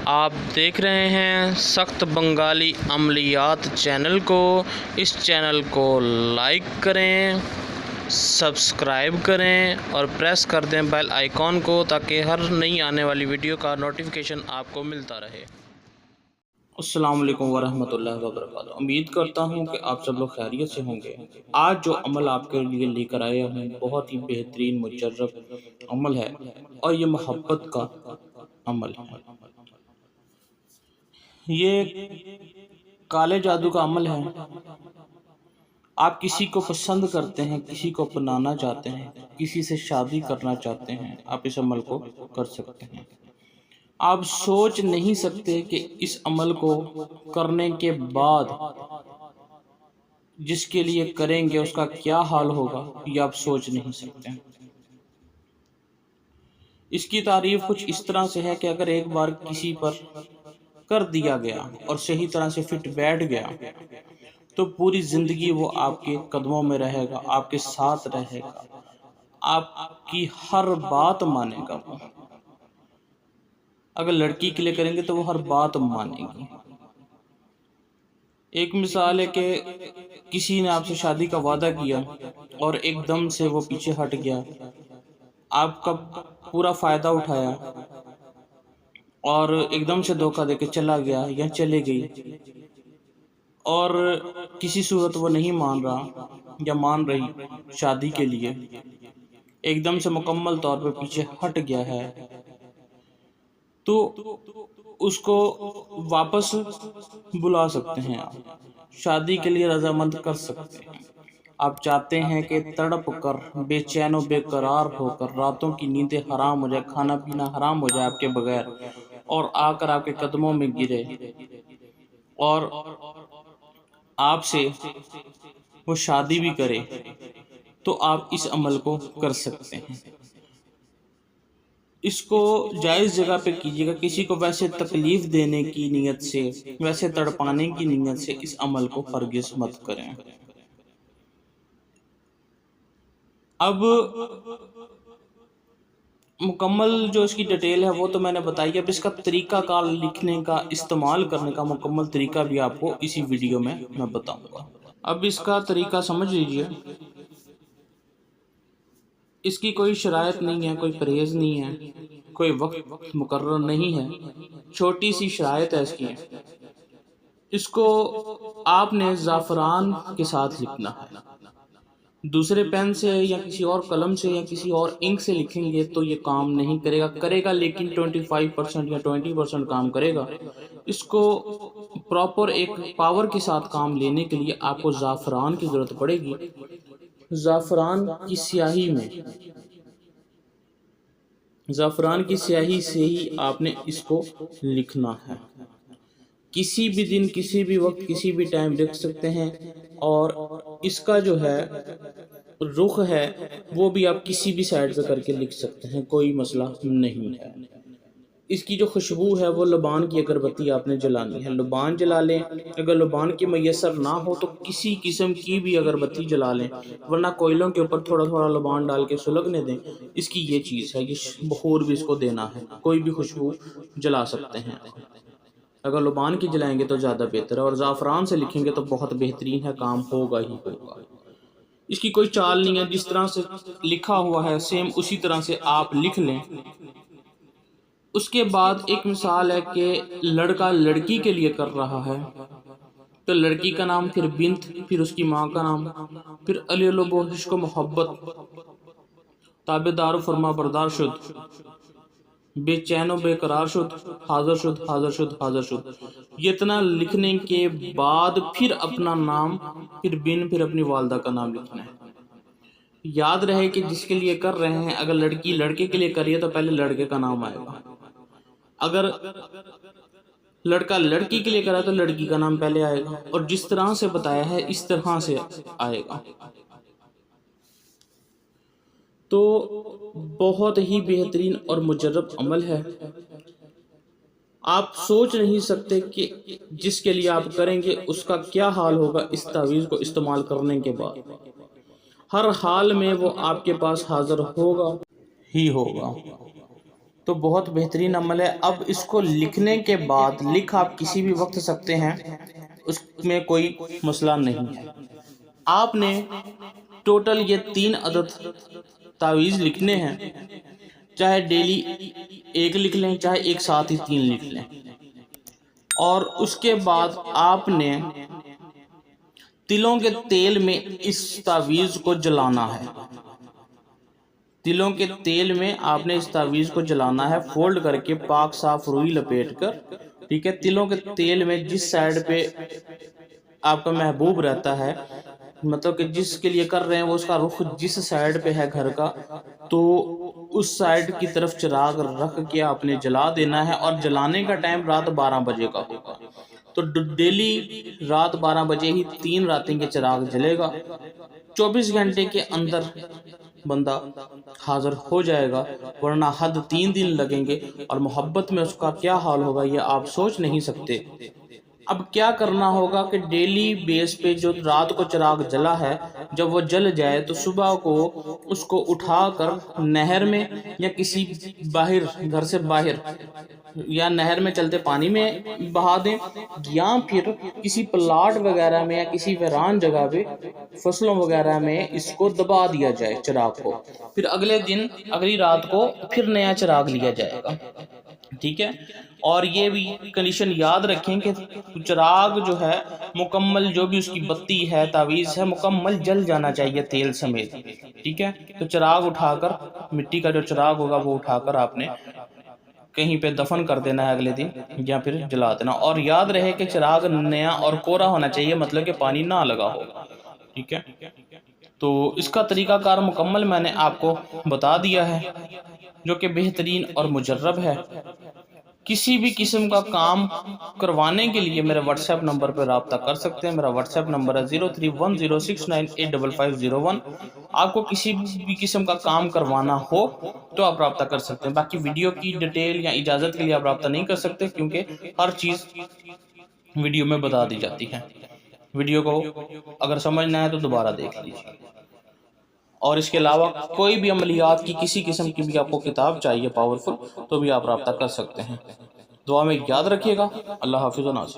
آپ دیکھ رہے ہیں سخت بنگالی عملیات چینل کو۔ اس چینل کو لائک کریں، سبسکرائب کریں اور پریس کر دیں بیل آئیکن کو تاکہ ہر نئی آنے والی ویڈیو کا نوٹیفیکیشن آپ کو ملتا رہے۔ السلام علیکم ورحمۃ اللہ وبرکاتہ۔ امید کرتا ہوں کہ آپ سب لوگ خیریت سے ہوں گے۔ آج جو عمل آپ کے لیے لے کر آیا ہوں بہت ہی بہترین مجرب عمل ہے اور یہ محبت کا عمل ہے۔ یہ کالے جادو کا عمل ہے۔ آپ کسی کو پسند کرتے ہیں، کسی کو اپنانا چاہتے ہیں، کسی سے شادی کرنا چاہتے ہیں، آپ اس عمل کو کر سکتے ہیں۔ آپ سوچ نہیں سکتے کہ اس عمل کو کرنے کے بعد جس کے لیے کریں گے اس کا کیا حال ہوگا، یہ آپ سوچ نہیں سکتے۔ اس کی تعریف کچھ اس طرح سے ہے کہ اگر ایک بار کسی پر کر دیا گیا اور صحیح طرح سے فٹ بیٹھ گیا تو پوری زندگی وہ آپ کے قدموں میں رہے گا، آپ کے ساتھ رہے گا، آپ کی ہر بات مانے گا۔ وہ اگر لڑکی کے لیے کریں گے تو وہ ہر بات مانے گی۔ ایک مثال ہے کہ کسی نے آپ سے شادی کا وعدہ کیا اور ایک دم سے وہ پیچھے ہٹ گیا، آپ کا پورا فائدہ اٹھایا اور ایک دم سے دھوکہ دے کے چلا گیا یا چلے گئی، اور کسی صورت وہ نہیں مان رہا یا مان رہی شادی کے لیے، ایک دم سے مکمل طور پہ پیچھے ہٹ گیا ہے، تو اس کو واپس بلا سکتے ہیں، آپ شادی کے لیے رضامند کر سکتے ہیں۔ آپ چاہتے ہیں کہ تڑپ کر بے چین و بے قرار ہو کر راتوں کی نیندیں حرام ہو جائے، کھانا پینا حرام ہو جائے آپ کے بغیر، اور آ کر آپ کے قدموں میں گرے اور آپ سے وہ شادی بھی کرے، تو آپ اس عمل کو کر سکتے ہیں۔ اس کو جائز جگہ پہ کیجیے گا، کسی کو ویسے تکلیف دینے کی نیت سے، ویسے تڑپانے کی نیت سے اس عمل کو ہرگز مت کریں۔ اب مکمل جو اس کی ڈیٹیل ہے وہ تو میں نے بتائی ہے، اب اس کا طریقہ کار لکھنے کا، استعمال کرنے کا مکمل طریقہ بھی آپ کو اسی ویڈیو میں بتاؤں گا۔ اب اس کا طریقہ سمجھ لیجئے۔ اس کی کوئی شرائط نہیں ہے، کوئی پرہیز نہیں ہے، کوئی وقت مقرر نہیں ہے، چھوٹی سی شرائط ہے اس کی۔ اس کو آپ نے زعفران کے ساتھ لکھنا ہے۔ دوسرے پین سے یا کسی اور قلم سے یا کسی اور انک سے لکھیں گے تو یہ کام نہیں کرے گا لیکن 25% یا 20% کام کرے گا۔ اس کو پراپر ایک پاور کے ساتھ کام لینے کے لیے آپ کو زعفران کی ضرورت پڑے گی۔ زعفران کی سیاہی میں، زعفران کی سیاہی سے ہی آپ نے اس کو لکھنا ہے۔ کسی بھی دن، کسی بھی وقت، کسی بھی ٹائم لکھ سکتے ہیں، اور اس کا جو ہے رخ ہے وہ بھی آپ کسی بھی سائڈ پہ کر کے لکھ سکتے ہیں، کوئی مسئلہ نہیں ہے۔ اس کی جو خوشبو ہے وہ لبان کی اگربتی آپ نے جلانی ہے، لبان جلا لیں۔ اگر لبان کی میسر نہ ہو تو کسی قسم کی بھی اگربتی جلا لیں، ورنہ کوئلوں کے اوپر تھوڑا تھوڑا لبان ڈال کے سلگنے دیں۔ اس کی یہ چیز ہے، یہ بخور بھی اس کو دینا ہے، کوئی بھی خوشبو جلا سکتے ہیں۔ اگر لبان کی جلائیں گے تو زیادہ بہتر ہے، اور زعفران سے لکھیں گے تو بہت بہترین ہے، کام ہوگا ہی ہوگا۔ اس کی کوئی چال نہیں ہے، جس طرح سے لکھا ہوا ہے سیم اسی طرح سے آپ لکھ لیں۔ اس کے بعد ایک مثال ہے کہ لڑکا لڑکی کے لیے کر رہا ہے تو لڑکی کا نام، پھر بنت، پھر اس کی ماں کا نام، پھر علی و عشق و محبت، تابعدار و فرما بردار شد، بے چین و بے قرار شد، حاضر شد، حاضر شد، حاضر شد۔ یہ اتنا لکھنے کے بعد پھر اپنا نام، پھر بن، پھر اپنی والدہ کا نام لکھنا ہے۔ یاد رہے کہ جس کے لیے کر رہے ہیں، اگر لڑکی لڑکے کے لیے کریے تو پہلے لڑکے کا نام آئے گا، اگر لڑکا لڑکی کے لیے کرا تو لڑکی کا نام پہلے آئے گا، اور جس طرح سے بتایا ہے اس طرح سے آئے گا۔ تو بہت ہی بہترین اور مجرب عمل ہے۔ آپ سوچ نہیں سکتے کہ جس کے لیے آپ کریں گے اس کا کیا حال ہوگا اس تعویذ کو استعمال کرنے کے بعد۔ ہر حال میں وہ آپ کے پاس حاضر ہوگا ہی ہوگا۔ تو بہت بہترین عمل ہے۔ اب اس کو لکھنے کے بعد لکھ آپ کسی بھی وقت سکتے ہیں، اس میں کوئی مسئلہ نہیں ہے۔ آپ نے ٹوٹل یہ 3 عدد تعویذ لکھنے ہیں، چاہے ڈیلی ایک لکھ لیں، چاہے ایک ساتھ ہی 3 لکھ لیں، اور اس کے بعد آپ نے تلوں کے تیل میں اس تعویذ کو جلانا ہے۔ تلوں کے تیل میں آپ نے اس تعویذ کو جلانا ہے، فولڈ کر کے پاک صاف روئی لپیٹ کر، ٹھیک ہے۔ تلوں کے تیل میں جس سائیڈ پہ آپ کا محبوب رہتا ہے، مطلب کہ جس کے لیے کر رہے ہیں وہ اس کا رخ جس سائیڈ پہ ہے گھر کا، تو اس سائیڈ کی طرف چراغ رکھ کے آپ نے جلا دینا ہے، اور جلانے کا ٹائم رات 12 بجے کا ہوگا۔ تو ڈیلی رات 12 بجے ہی 3 راتیں کے چراغ جلے گا، 24 گھنٹے کے اندر بندہ حاضر ہو جائے گا، ورنہ حد 3 دن لگیں گے، اور محبت میں اس کا کیا حال ہوگا یہ آپ سوچ نہیں سکتے۔ اب کیا کرنا ہوگا کہ ڈیلی بیس پہ جو رات کو چراغ جلا ہے، جب وہ جل جائے تو صبح کو اس کو اٹھا کر نہر میں یا کسی باہر گھر سے باہر یا نہر میں چلتے پانی میں بہا دیں، یا پھر کسی پلاٹ وغیرہ میں یا کسی ویران جگہ پہ فصلوں وغیرہ میں اس کو دبا دیا جائے چراغ کو، پھر اگلے دن اگلی رات کو پھر نیا چراغ لیا جائے گا، ٹھیک ہے۔ اور یہ بھی کنڈیشن یاد رکھیں کہ چراغ جو ہے مکمل، جو بھی اس کی بتی ہے تعویذ ہے، مکمل جل جانا چاہیے تیل سمیت، ٹھیک ہے۔ تو چراغ اٹھا کر، مٹی کا جو چراغ ہوگا وہ اٹھا کر آپ نے کہیں پہ دفن کر دینا ہے اگلے دن، یا پھر جلا دینا، اور یاد رہے کہ چراغ نیا اور کوڑا ہونا چاہیے، مطلب کہ پانی نہ لگا ہو، ٹھیک ہے۔ تو اس کا طریقہ کار مکمل میں نے آپ کو بتا دیا ہے، جو کہ بہترین اور مجرب ہے۔ کسی بھی قسم کا کام کروانے کے لیے میرے واٹس ایپ نمبر پہ رابطہ کر سکتے ہیں۔ میرا واٹس ایپ نمبر ہے 031069855501۔ آپ کو کسی بھی قسم کا کام کروانا ہو تو آپ رابطہ کر سکتے ہیں۔ باقی ویڈیو کی ڈیٹیل یا اجازت کے لیے آپ رابطہ نہیں کر سکتے، کیونکہ ہر چیز ویڈیو میں بتا دی جاتی ہے۔ ویڈیو کو اگر سمجھنا ہے تو دوبارہ دیکھ لیجیے۔ اور اس کے علاوہ کوئی بھی عملیات کی کسی قسم کی بھی آپ کو کتاب چاہیے پاورفل، تو بھی آپ رابطہ کر سکتے ہیں۔ دعا میں یاد رکھیے گا۔ اللہ حافظ و ناصر۔